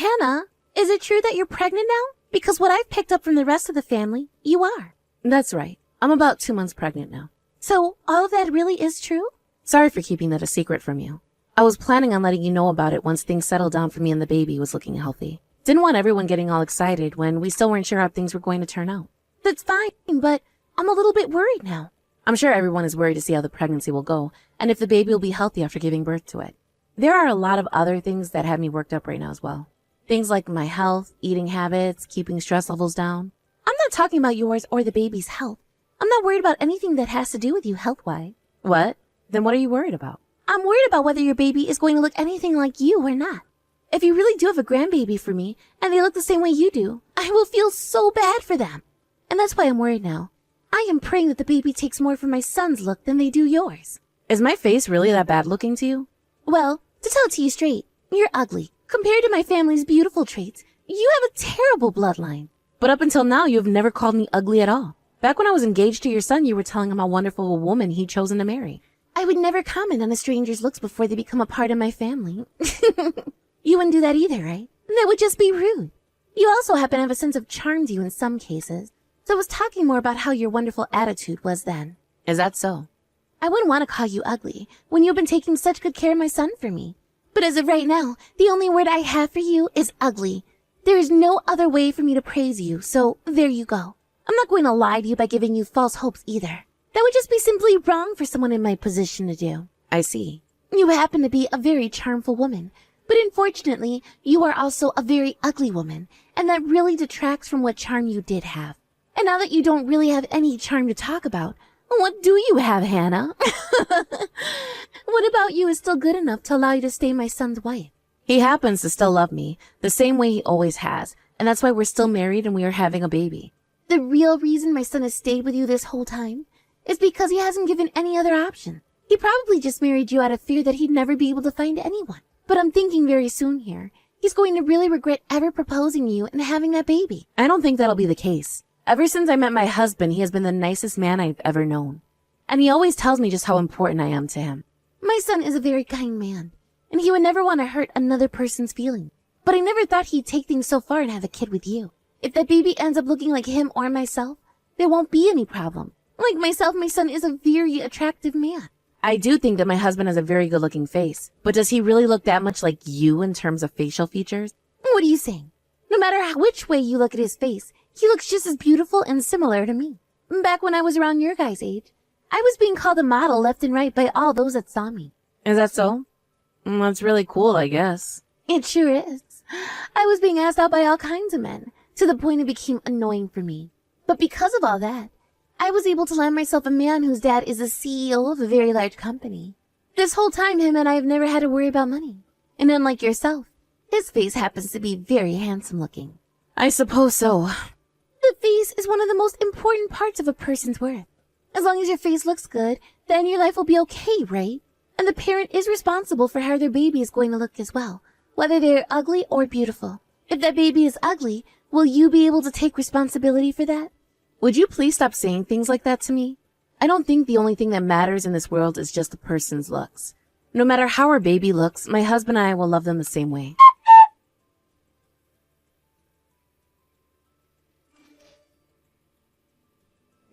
Hannah, is it true that you're pregnant now? Because what I've picked up from the rest of the family, you are. That's right. I'm about 2 months pregnant now. So all of that really is true? Sorry for keeping that a secret from you. I was planning on letting you know about it once things settled down for me and the baby was looking healthy. Didn't want everyone getting all excited when we still weren't sure how things were going to turn out. That's fine, but I'm a little bit worried now. I'm sure everyone is worried to see how the pregnancy will go and if the baby will be healthy after giving birth to it. There are a lot of other things that have me worked up right now as well. Things like my health, eating habits, keeping stress levels down. I'm not talking about yours or the baby's health. I'm not worried about anything that has to do with you health-wise. What? Then what are you worried about? I'm worried about whether your baby is going to look anything like you or not. If you really do have a grandbaby for me, and they look the same way you do, I will feel so bad for them. And that's why I'm worried now. I am praying that the baby takes more from my son's look than they do yours. Is my face really that bad looking to you? Well, to tell it to you straight, you're ugly. Compared to my family's beautiful traits, you have a terrible bloodline. But up until now, you have never called me ugly at all. Back when I was engaged to your son, you were telling him how wonderful a woman he'd chosen to marry. I would never comment on a stranger's looks before they become a part of my family. You wouldn't do that either, right? That would just be rude. You also happen to have a sense of charm to you in some cases. So I was talking more about how your wonderful attitude was then. Is that so? I wouldn't want to call you ugly when you've been taking such good care of my son for me. But as of right now, the only word I have for you is ugly. There is no other way for me to praise you, so there you go. I'm not going to lie to you by giving you false hopes either. That would just be simply wrong for someone in my position to do. I see. You happen to be a very charmful woman, but unfortunately, you are also a very ugly woman, and that really detracts from what charm you did have. And now that you don't really have any charm to talk about, what do you have, Hannah? What about you is still good enough to allow you to stay my son's wife? He happens to still love me, the same way he always has, and that's why we're still married and we are having a baby. The real reason my son has stayed with you this whole time is because he hasn't given any other option. He probably just married you out of fear that he'd never be able to find anyone. But I'm thinking very soon here, he's going to really regret ever proposing to you and having that baby. I don't think that'll be the case. Ever since I met my husband, he has been the nicest man I've ever known. And he always tells me just how important I am to him. My son is a very kind man, and he would never want to hurt another person's feelings. But I never thought he'd take things so far and have a kid with you. If that baby ends up looking like him or myself, there won't be any problem. Like myself, my son is a very attractive man. I do think that my husband has a very good-looking face, but does he really look that much like you in terms of facial features? What are you saying? No matter which way you look at his face, he looks just as beautiful and similar to me. Back when I was around your guys' age, I was being called a model left and right by all those that saw me. Is that so? That's really cool, I guess. It sure is. I was being asked out by all kinds of men, to the point it became annoying for me. But because of all that, I was able to land myself a man whose dad is the CEO of a very large company. This whole time, him and I have never had to worry about money. And unlike yourself, his face happens to be very handsome looking. I suppose so. The face is one of the most important parts of a person's worth. As long as your face looks good, then your life will be okay, right? And the parent is responsible for how their baby is going to look as well, whether they're ugly or beautiful. If that baby is ugly, will you be able to take responsibility for that? Would you please stop saying things like that to me? I don't think the only thing that matters in this world is just the person's looks. No matter how our baby looks, my husband and I will love them the same way.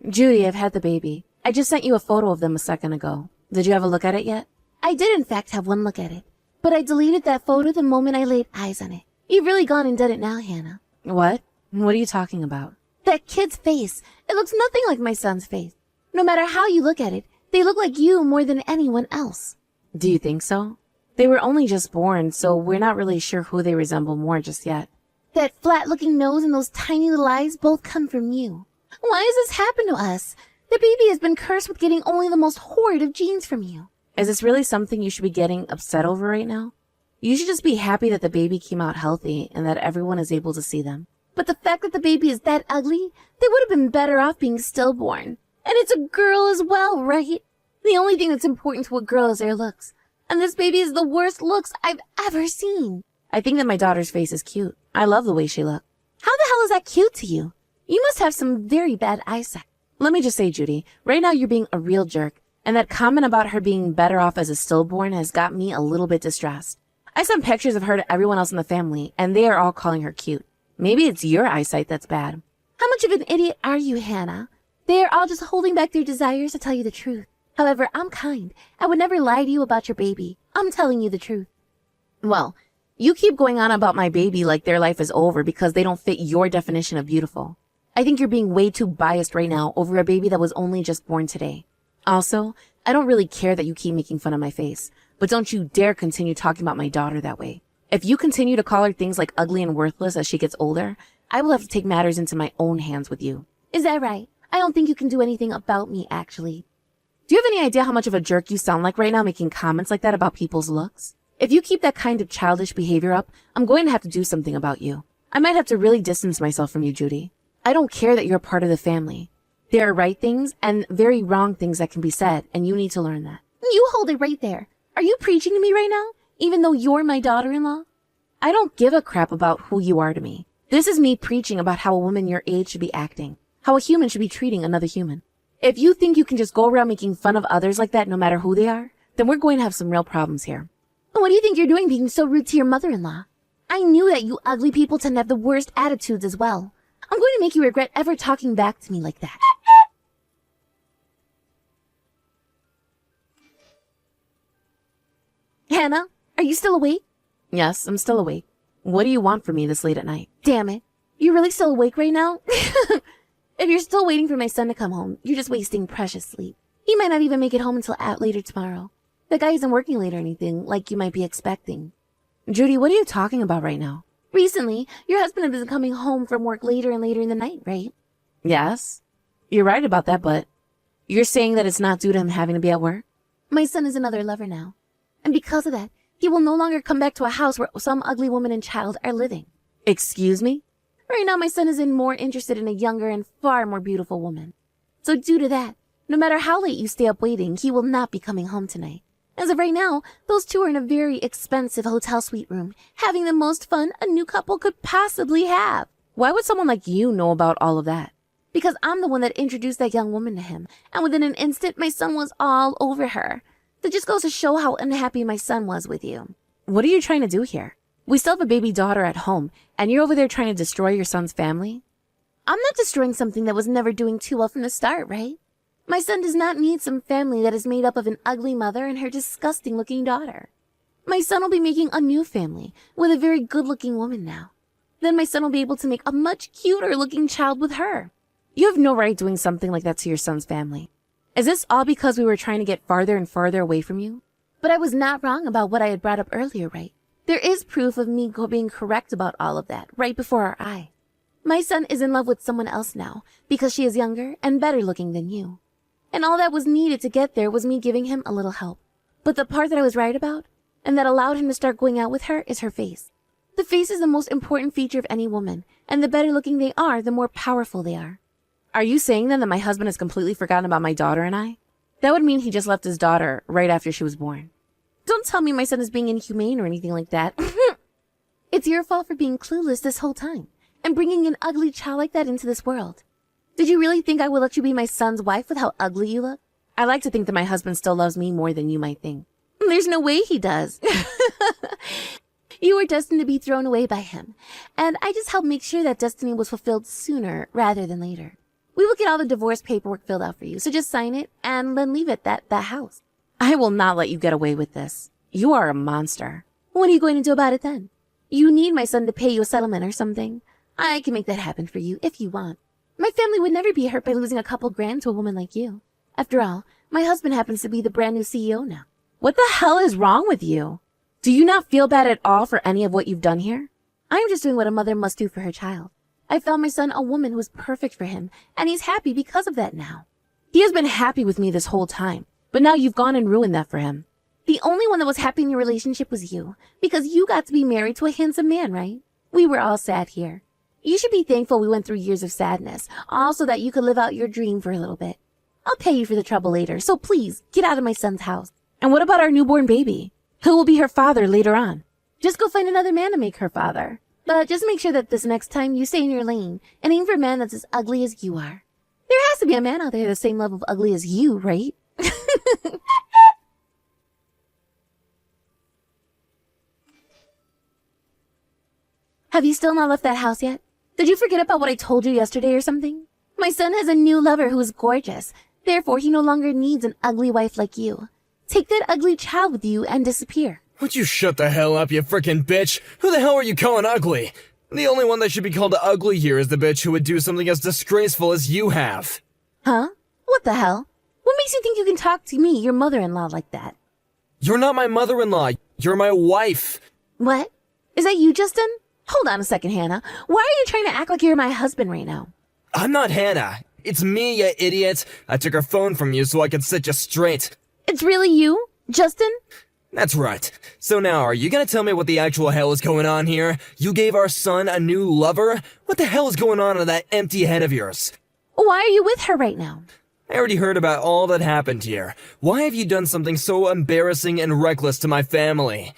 Judy, I've had the baby. I just sent you a photo of them a second ago. Did you have a look at it yet? I did in fact have one look at it, but I deleted that photo the moment I laid eyes on it. You've really gone and done it now, Hannah. What? What are you talking about? That kid's face. It looks nothing like my son's face. No matter how you look at it, they look like you more than anyone else. Do you think so? They were only just born, so we're not really sure who they resemble more just yet. That flat-looking nose and those tiny little eyes both come from you. Why has this happened to us? The baby has been cursed with getting only the most horrid of genes from you. Is this really something you should be getting upset over right now? You should just be happy that the baby came out healthy and that everyone is able to see them. But the fact that the baby is that ugly, they would have been better off being stillborn. And it's a girl as well, right? The only thing that's important to a girl is their looks. And this baby is the worst looks I've ever seen. I think that my daughter's face is cute. I love the way she looks. How the hell is that cute to you? You must have some very bad eyesight. Let me just say, Judy, right now you're being a real jerk, and that comment about her being better off as a stillborn has got me a little bit distressed. I sent pictures of her to everyone else in the family, and they are all calling her cute. Maybe it's your eyesight that's bad. How much of an idiot are you, Hannah? They are all just holding back their desires to tell you the truth. However, I'm kind. I would never lie to you about your baby. I'm telling you the truth. Well, you keep going on about my baby like their life is over because they don't fit your definition of beautiful. I think you're being way too biased right now over a baby that was only just born today. Also, I don't really care that you keep making fun of my face, but don't you dare continue talking about my daughter that way. If you continue to call her things like ugly and worthless as she gets older, I will have to take matters into my own hands with you. Is that right? I don't think you can do anything about me, actually. Do you have any idea how much of a jerk you sound like right now making comments like that about people's looks? If you keep that kind of childish behavior up, I'm going to have to do something about you. I might have to really distance myself from you, Judy. I don't care that you're a part of the family. There are right things and very wrong things that can be said, and you need to learn that. You hold it right there. Are you preaching to me right now, even though you're my daughter-in-law? I don't give a crap about who you are to me. This is me preaching about how a woman your age should be acting, how a human should be treating another human. If you think you can just go around making fun of others like that no matter who they are, then we're going to have some real problems here. What do you think you're doing being so rude to your mother-in-law? I knew that you ugly people tend to have the worst attitudes as well. I'm going to make you regret ever talking back to me like that. Hannah, are you still awake? Yes, I'm still awake. What do you want from me this late at night? Damn it. You're really still awake right now? If you're still waiting for my son to come home, you're just wasting precious sleep. He might not even make it home until later tomorrow. The guy isn't working late or anything, like you might be expecting. Judy, what are you talking about right now? Recently, your husband has been coming home from work later and later in the night, right? Yes. You're right about that, but you're saying that it's not due to him having to be at work? My son is another lover now. And because of that, he will no longer come back to a house where some ugly woman and child are living. Excuse me? Right now, my son is more interested in a younger and far more beautiful woman. So due to that, no matter how late you stay up waiting, he will not be coming home tonight. As of right now, those two are in a very expensive hotel suite room, having the most fun a new couple could possibly have. Why would someone like you know about all of that? Because I'm the one that introduced that young woman to him, and within an instant, my son was all over her. That just goes to show how unhappy my son was with you. What are you trying to do here? We still have a baby daughter at home, and you're over there trying to destroy your son's family? I'm not destroying something that was never doing too well from the start, right? My son does not need some family that is made up of an ugly mother and her disgusting-looking daughter. My son will be making a new family with a very good-looking woman now. Then my son will be able to make a much cuter-looking child with her. You have no right doing something like that to your son's family. Is this all because we were trying to get farther and farther away from you? But I was not wrong about what I had brought up earlier, right? There is proof of me being correct about all of that right before our eye. My son is in love with someone else now because she is younger and better looking than you. And all that was needed to get there was me giving him a little help. But the part that I was right about, and that allowed him to start going out with her, is her face. The face is the most important feature of any woman, and the better looking they are, the more powerful they are. Are you saying then that my husband has completely forgotten about my daughter and I? That would mean he just left his daughter right after she was born. Don't tell me my son is being inhumane or anything like that. It's your fault for being clueless this whole time, and bringing an ugly child like that into this world. Did you really think I would let you be my son's wife with how ugly you look? I like to think that my husband still loves me more than you might think. There's no way he does. You were destined to be thrown away by him, and I just helped make sure that destiny was fulfilled sooner rather than later. We will get all the divorce paperwork filled out for you, so just sign it and then leave it at that house. I will not let you get away with this. You are a monster. What are you going to do about it then? You need my son to pay you a settlement or something. I can make that happen for you if you want. My family would never be hurt by losing a couple grand to a woman like you. After all, my husband happens to be the brand new CEO now. What the hell is wrong with you? Do you not feel bad at all for any of what you've done here? I'm just doing what a mother must do for her child. I found my son a woman who was perfect for him, and he's happy because of that now. He has been happy with me this whole time, but now you've gone and ruined that for him. The only one that was happy in your relationship was you, because you got to be married to a handsome man, right? We were all sad here. You should be thankful we went through years of sadness, all so that you could live out your dream for a little bit. I'll pay you for the trouble later, so please, get out of my son's house. And what about our newborn baby? Who will be her father later on? Just go find another man to make her father. But just make sure that this next time you stay in your lane and aim for a man that's as ugly as you are. There has to be a man out there the same level of ugly as you, right? Have you still not left that house yet? Did you forget about what I told you yesterday or something? My son has a new lover who is gorgeous. Therefore, he no longer needs an ugly wife like you. Take that ugly child with you and disappear. Would you shut the hell up, you frickin' bitch? Who the hell are you calling ugly? The only one that should be called ugly here is the bitch who would do something as disgraceful as you have. Huh? What the hell? What makes you think you can talk to me, your mother-in-law, like that? You're not my mother-in-law. You're my wife. What? Is that you, Justin? Hold on a second, Hannah. Why are you trying to act like you're my husband right now? I'm not Hannah. It's me, you idiot. I took her phone from you so I could set you straight. It's really you, Justin? That's right. So now, are you gonna tell me what the actual hell is going on here? You gave our son a new lover? What the hell is going on in that empty head of yours? Why are you with her right now? I already heard about all that happened here. Why have you done something so embarrassing and reckless to my family?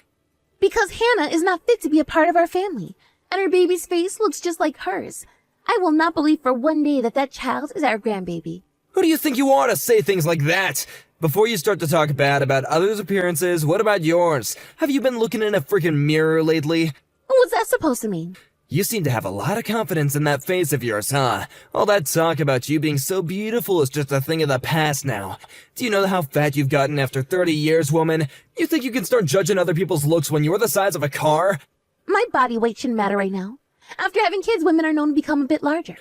Because Hannah is not fit to be a part of our family, and her baby's face looks just like hers. I will not believe for one day that that child is our grandbaby. Who do you think you are to say things like that? Before you start to talk bad about others' appearances, what about yours? Have you been looking in a freaking mirror lately? What's that supposed to mean? You seem to have a lot of confidence in that face of yours, huh? All that talk about you being so beautiful is just a thing of the past now. Do you know how fat you've gotten after 30 years, woman? You think you can start judging other people's looks when you're the size of a car? My body weight shouldn't matter right now. After having kids, women are known to become a bit larger.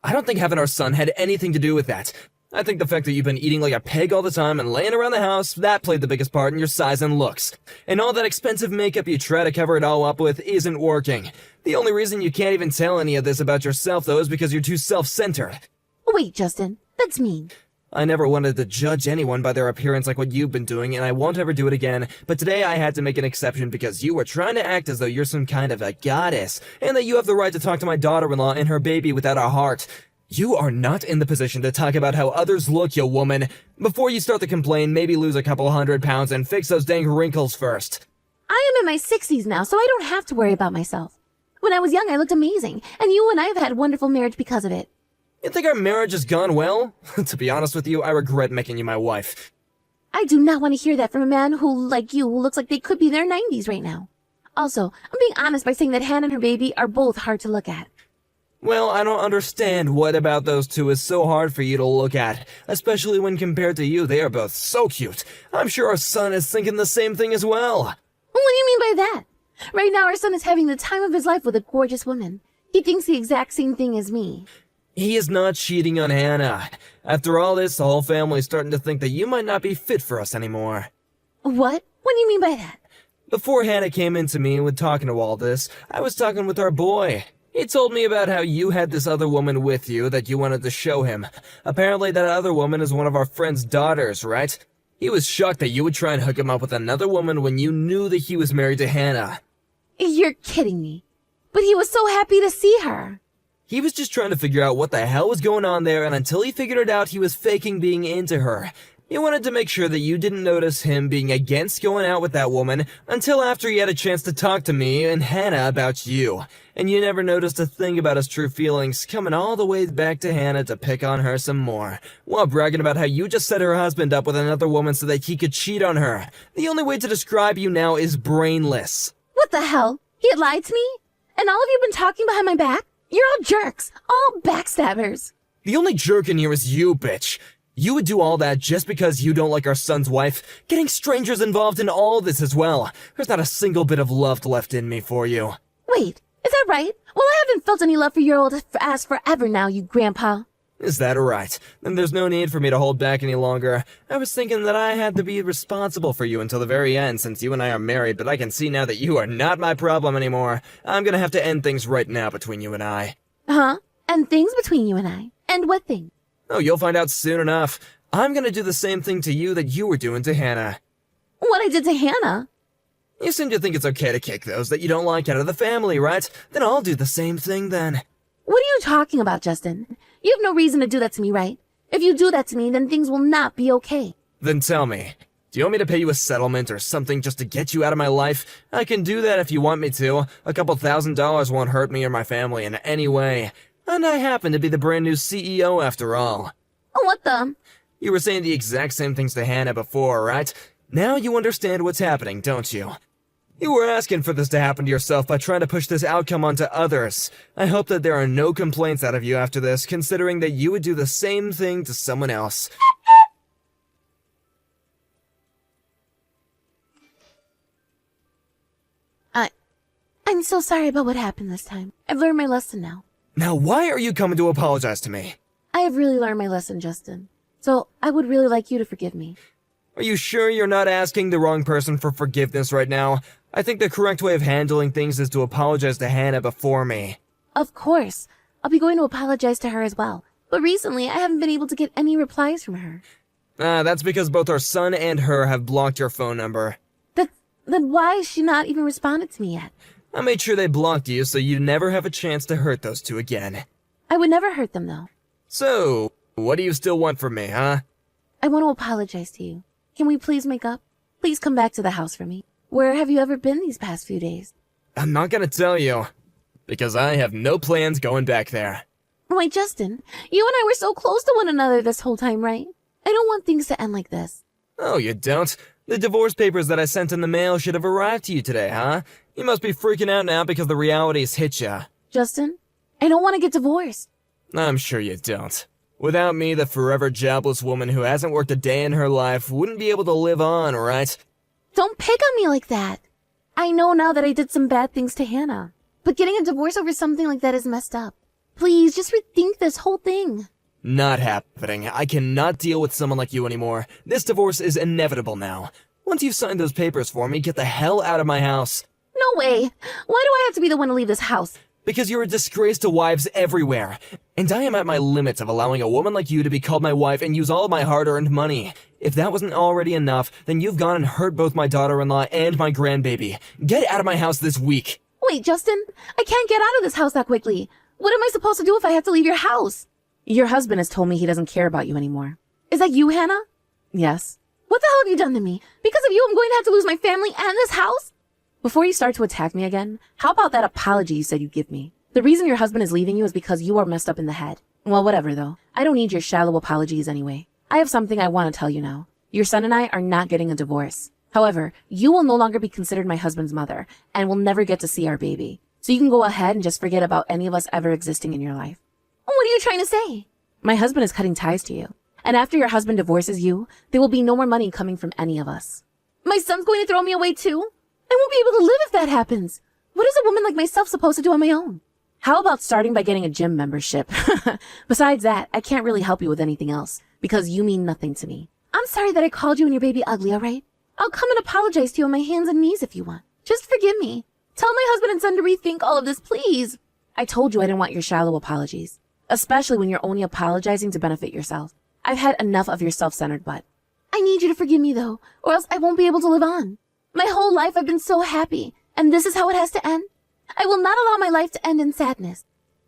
I don't think having our son had anything to do with that. I think the fact that you've been eating like a pig all the time and laying around the house, that played the biggest part in your size and looks. And all that expensive makeup you try to cover it all up with isn't working. The only reason you can't even tell any of this about yourself, though, is because you're too self-centered. Wait, Justin, that's mean. I never wanted to judge anyone by their appearance like what you've been doing, and I won't ever do it again, but today I had to make an exception because you were trying to act as though you're some kind of a goddess, and that you have the right to talk to my daughter-in-law and her baby without a heart. You are not in the position to talk about how others look, you woman. Before you start to complain, maybe lose a couple 100 pounds and fix those dang wrinkles first. I am in my 60s now, so I don't have to worry about myself. When I was young, I looked amazing, and you and I have had a wonderful marriage because of it. You think our marriage has gone well? To be honest with you, I regret making you my wife. I do not want to hear that from a man who, like you, who looks like they could be in their 90s right now. Also, I'm being honest by saying that Hannah and her baby are both hard to look at. Well, I don't understand what about those two is so hard for you to look at, especially when compared to you, they are both so cute. I'm sure our son is thinking the same thing as well. What do you mean by that? Right now, our son is having the time of his life with a gorgeous woman. He thinks the exact same thing as me. He is not cheating on Hannah. After all this, the whole family's starting to think that you might not be fit for us anymore. What? What do you mean by that? Before Hannah came into me with talking to all this, I was talking with our boy. He told me about how you had this other woman with you that you wanted to show him. Apparently that other woman is one of our friend's daughters, right? He was shocked that you would try and hook him up with another woman when you knew that he was married to Hannah. You're kidding me. But he was so happy to see her. He was just trying to figure out what the hell was going on there, and until he figured it out, he was faking being into her. He wanted to make sure that you didn't notice him being against going out with that woman until after he had a chance to talk to me and Hannah about you. And you never noticed a thing about his true feelings, coming all the way back to Hannah to pick on her some more, while bragging about how you just set her husband up with another woman so that he could cheat on her. The only way to describe you now is brainless. What the hell? He had lied to me? And all of you been talking behind my back? You're all jerks. All backstabbers. The only jerk in here is you, bitch. You would do all that just because you don't like our son's wife, getting strangers involved in all this as well. There's not a single bit of love left in me for you. Wait, is that right? Well, I haven't felt any love for your old ass forever now, you grandpa. Is that right? Then there's no need for me to hold back any longer. I was thinking that I had to be responsible for you until the very end since you and I are married, but I can see now that you are not my problem anymore. I'm gonna have to end things right now between you and I. Huh? And things between you and I? And what thing? Oh, you'll find out soon enough. I'm gonna do the same thing to you that you were doing to Hannah. What I did to Hannah? You seem to think it's okay to kick those that you don't like out of the family, right? Then I'll do the same thing then. What are you talking about, Justin? You have no reason to do that to me, right? If you do that to me, then things will not be okay. Then tell me, do you want me to pay you a settlement or something just to get you out of my life? I can do that if you want me to. A couple $1,000s won't hurt me or my family in any way. And I happen to be the brand new CEO after all. Oh, what the? You were saying the exact same things to Hannah before, right? Now you understand what's happening, don't you? You were asking for this to happen to yourself by trying to push this outcome onto others. I hope that there are no complaints out of you after this, considering that you would do the same thing to someone else. I'm so sorry about what happened this time. I've learned my lesson now. Now why are you coming to apologize to me? I have really learned my lesson, Justin. So I would really like you to forgive me. Are you sure you're not asking the wrong person for forgiveness right now? I think the correct way of handling things is to apologize to Hannah before me. Of course. I'll be going to apologize to her as well. But recently, I haven't been able to get any replies from her. That's because both our son and her have blocked your phone number. Then why has she not even responded to me yet? I made sure they blocked you so you never have a chance to hurt those two again. I would never hurt them, though. So, what do you still want from me, huh? I want to apologize to you. Can we please make up? Please come back to the house for me. Where have you ever been these past few days? I'm not gonna tell you, because I have no plans going back there. Why, Justin, you and I were so close to one another this whole time, right? I don't want things to end like this. Oh, you don't? The divorce papers that I sent in the mail should have arrived to you today, huh? You must be freaking out now because the reality's hit ya. Justin, I don't want to get divorced. I'm sure you don't. Without me, the forever jobless woman who hasn't worked a day in her life wouldn't be able to live on, right? Don't pick on me like that. I know now that I did some bad things to Hannah. But getting a divorce over something like that is messed up. Please, just rethink this whole thing. Not happening. I cannot deal with someone like you anymore. This divorce is inevitable now. Once you've signed those papers for me, get the hell out of my house. No way. Why do I have to be the one to leave this house? Because you're a disgrace to wives everywhere. And I am at my limits of allowing a woman like you to be called my wife and use all of my hard-earned money. If that wasn't already enough, then you've gone and hurt both my daughter-in-law and my grandbaby. Get out of my house this week. Wait, Justin, I can't get out of this house that quickly. What am I supposed to do if I have to leave your house? Your husband has told me he doesn't care about you anymore. Is that you, Hannah? Yes. What the hell have you done to me? Because of you, I'm going to have to lose my family and this house? Before you start to attack me again, how about that apology you said you'd give me? The reason your husband is leaving you is because you are messed up in the head. Well, whatever though. I don't need your shallow apologies anyway. I have something I want to tell you now. Your son and I are not getting a divorce. However, you will no longer be considered my husband's mother and will never get to see our baby. So you can go ahead and just forget about any of us ever existing in your life. What are you trying to say? My husband is cutting ties to you. And after your husband divorces you, there will be no more money coming from any of us. My son's going to throw me away too? I won't be able to live if that happens. What is a woman like myself supposed to do on my own? How about starting by getting a gym membership? Besides that, I can't really help you with anything else because you mean nothing to me. I'm sorry that I called you and your baby ugly, alright? I'll come and apologize to you on my hands and knees if you want. Just forgive me. Tell my husband and son to rethink all of this, please. I told you I didn't want your shallow apologies, especially when you're only apologizing to benefit yourself. I've had enough of your self-centered butt. I need you to forgive me though, or else I won't be able to live on. My whole life I've been so happy, and this is how it has to end? I will not allow my life to end in sadness.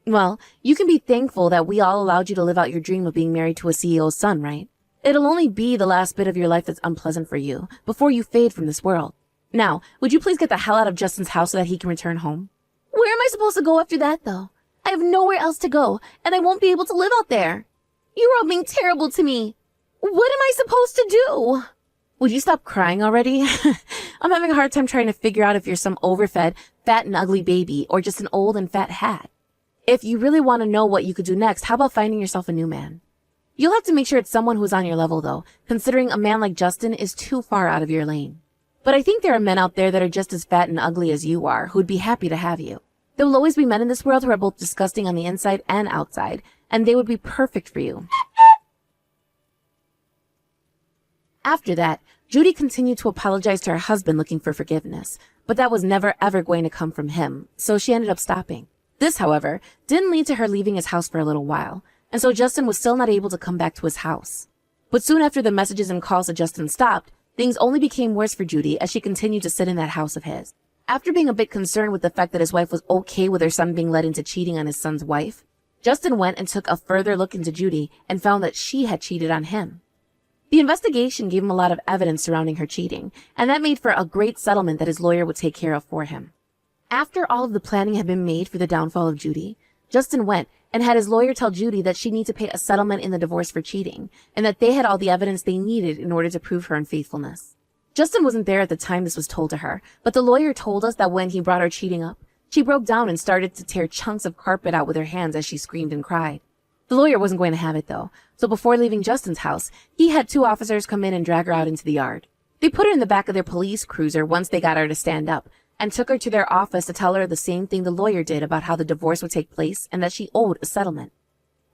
Well, you can be thankful that we all allowed you to live out your dream of being married to a CEO's son, right? It'll only be the last bit of your life that's unpleasant for you before you fade from this world. Now, would you please get the hell out of Justin's house so that he can return home? Where am I supposed to go after that though? I have nowhere else to go, and I won't be able to live out there. You're all being terrible to me. What am I supposed to do? Would you stop crying already? I'm having a hard time trying to figure out if you're some overfed, fat and ugly baby or just an old and fat hat. If you really want to know what you could do next, how about finding yourself a new man? You'll have to make sure it's someone who's on your level though, considering a man like Justin is too far out of your lane. But I think there are men out there that are just as fat and ugly as you are who'd be happy to have you. There will always be men in this world who are both disgusting on the inside and outside, and they would be perfect for you. After that, Judy continued to apologize to her husband looking for forgiveness, but that was never ever going to come from him, so she ended up stopping. This, however, didn't lead to her leaving his house for a little while, and so Justin was still not able to come back to his house. But soon after the messages and calls to Justin stopped, things only became worse for Judy as she continued to sit in that house of his. After being a bit concerned with the fact that his wife was okay with her son being led into cheating on his son's wife, Justin went and took a further look into Judy and found that she had cheated on him. The investigation gave him a lot of evidence surrounding her cheating, and that made for a great settlement that his lawyer would take care of for him. After all of the planning had been made for the downfall of Judy, Justin went and had his lawyer tell Judy that she needed to pay a settlement in the divorce for cheating, and that they had all the evidence they needed in order to prove her unfaithfulness. Justin wasn't there at the time this was told to her, but the lawyer told us that when he brought her cheating up, she broke down and started to tear chunks of carpet out with her hands as she screamed and cried. The lawyer wasn't going to have it though, so before leaving Justin's house, he had 2 officers come in and drag her out into the yard. They put her in the back of their police cruiser once they got her to stand up, and took her to their office to tell her the same thing the lawyer did about how the divorce would take place and that she owed a settlement.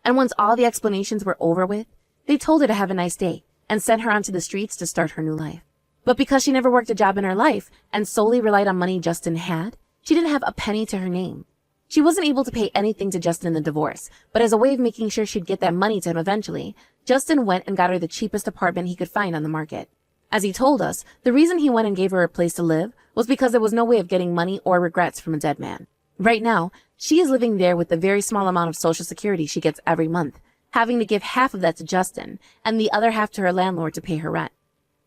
And once all the explanations were over with, they told her to have a nice day and sent her onto the streets to start her new life. But because she never worked a job in her life and solely relied on money Justin had, she didn't have a penny to her name. She wasn't able to pay anything to Justin in the divorce, but as a way of making sure she'd get that money to him eventually, Justin went and got her the cheapest apartment he could find on the market. As he told us, the reason he went and gave her a place to live was because there was no way of getting money or regrets from a dead man. Right now, she is living there with the very small amount of Social Security she gets every month, having to give half of that to Justin and the other half to her landlord to pay her rent.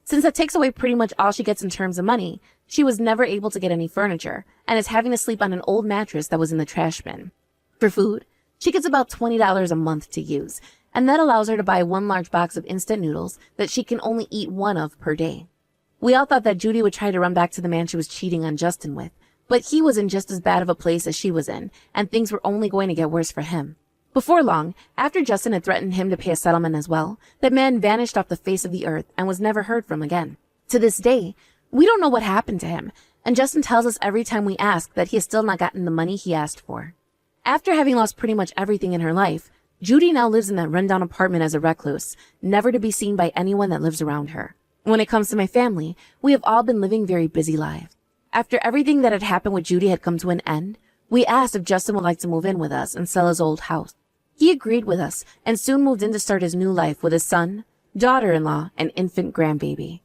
Since that takes away pretty much all she gets in terms of money, she was never able to get any furniture and is having to sleep on an old mattress that was in the trash bin. For food, she gets about $20 a month to use, and that allows her to buy 1 large box of instant noodles that she can only eat 1 of per day. We all thought that Judy would try to run back to the man she was cheating on Justin with, but he was in just as bad of a place as she was in, and things were only going to get worse for him. Before long, after Justin had threatened him to pay a settlement as well, that man vanished off the face of the earth and was never heard from again. To this day, we don't know what happened to him, and Justin tells us every time we ask that he has still not gotten the money he asked for. After having lost pretty much everything in her life, Judy now lives in that rundown apartment as a recluse, never to be seen by anyone that lives around her. When it comes to my family, we have all been living very busy lives. After everything that had happened with Judy had come to an end, we asked if Justin would like to move in with us and sell his old house. He agreed with us and soon moved in to start his new life with his son, daughter-in-law, and infant grandbaby.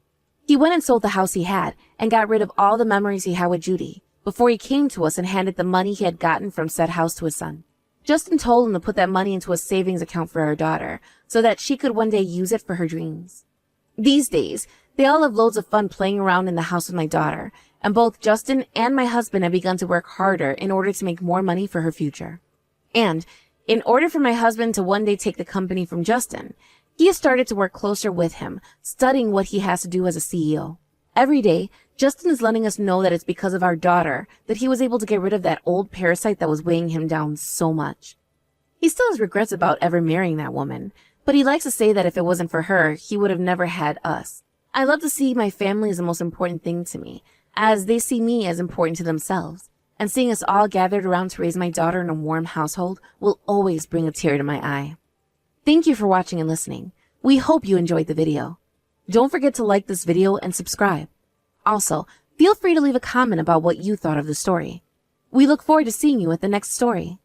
He went and sold the house he had and got rid of all the memories he had with Judy before he came to us and handed the money he had gotten from said house to his son. Justin told him to put that money into a savings account for our daughter so that she could one day use it for her dreams. These days, they all have loads of fun playing around in the house with my daughter, and both Justin and my husband have begun to work harder in order to make more money for her future. And in order for my husband to one day take the company from Justin, he has started to work closer with him, studying what he has to do as a CEO. Every day, Justin is letting us know that it's because of our daughter that he was able to get rid of that old parasite that was weighing him down so much. He still has regrets about ever marrying that woman, but he likes to say that if it wasn't for her, he would have never had us. I love to see my family as the most important thing to me, as they see me as important to themselves. And seeing us all gathered around to raise my daughter in a warm household will always bring a tear to my eye. Thank you for watching and listening. We hope you enjoyed the video. Don't forget to like this video and subscribe. Also, feel free to leave a comment about what you thought of the story. We look forward to seeing you at the next story.